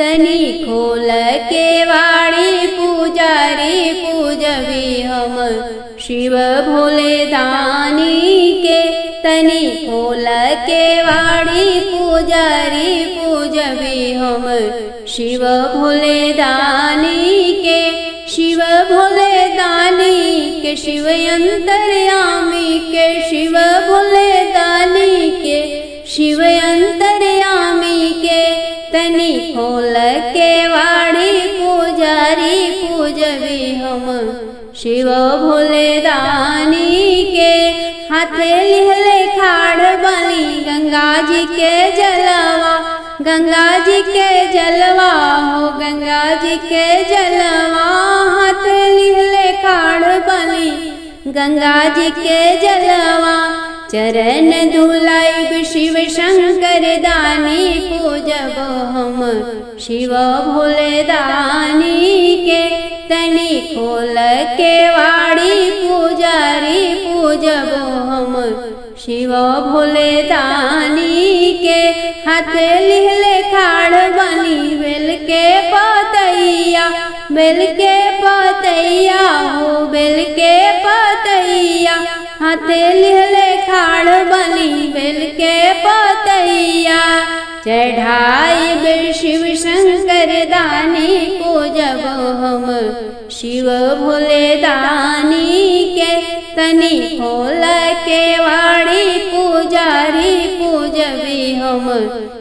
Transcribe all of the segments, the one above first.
तनी खोल के वाड़ी पुजारी पूजबी हम शिव भोले दानी के। तनी खोल के वाड़ी पुजारी पूजबी हम शिव भोले दानी के। शिव भोले दानी के शिव अंतर्यामी के, शिव भोले दानी के शिव अंतर्यामी के। तनी खोल के वाड़ी पुजारी पूजबी हम शिव भोले दानी के। हाथे लिहले खाड़ बनी गंगा जी के जलवा, गंगा जी के जलवा हो गंगा जी के जलवा। हाथ लिहले खाड़ बनी गंगा जी के जलवा, चरण धुलाई शिव शंकर दानी पूजब हम शिव भोले दानी के। तनी खोल के वाड़ी पुजारी पूजब हम शिव भोले दानी के। हाथ लिहले खाड़ बनी बेल के पतैया, बेल के पतैया हो बेल के पतैया। हाथ लिहले खाड़ बनी बेल के पतैया, चढ़ाई बेल शिव शंकर दानी पूजब हम शिव भोले दानी के। तनी खोल के वाड़ी पुजारी पूजबी हम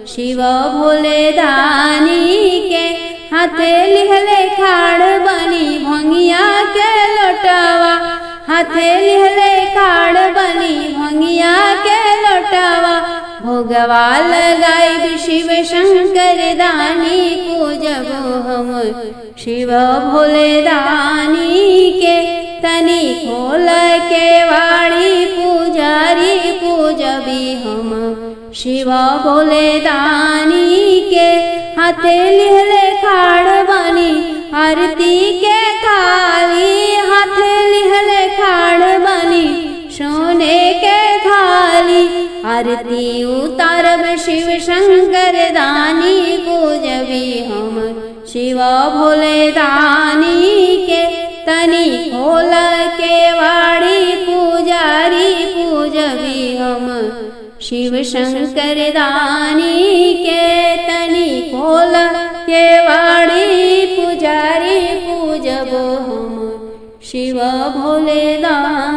शिव भोले दानी के। हाथ लिहले खाड़ बनी भंगिया के लोटावा, हाथ लिहले खाड़ बनी भंगिया के लोटावा। भोगवा लगाई शिव शंकर दानी पूजब हम शिव भोले दानी के। तनी खोल के वाड़ी पुजारी पूजबी हम शिव भोले दानी के। हाथ लिहले खाड़ बनी आरती के थाली, हाथ लिहले खाड़ बनी सोने के थाली। आरती उतारब शिव शंकर दानी पूजबी हम शिव भोले दानी के। तनी खोल के वाड़ी पुजारी पूजबी हम शिव शंकर दानी के। तनी खोल के वाड़ी पुजारी पूजब हम शिव भोले दानी।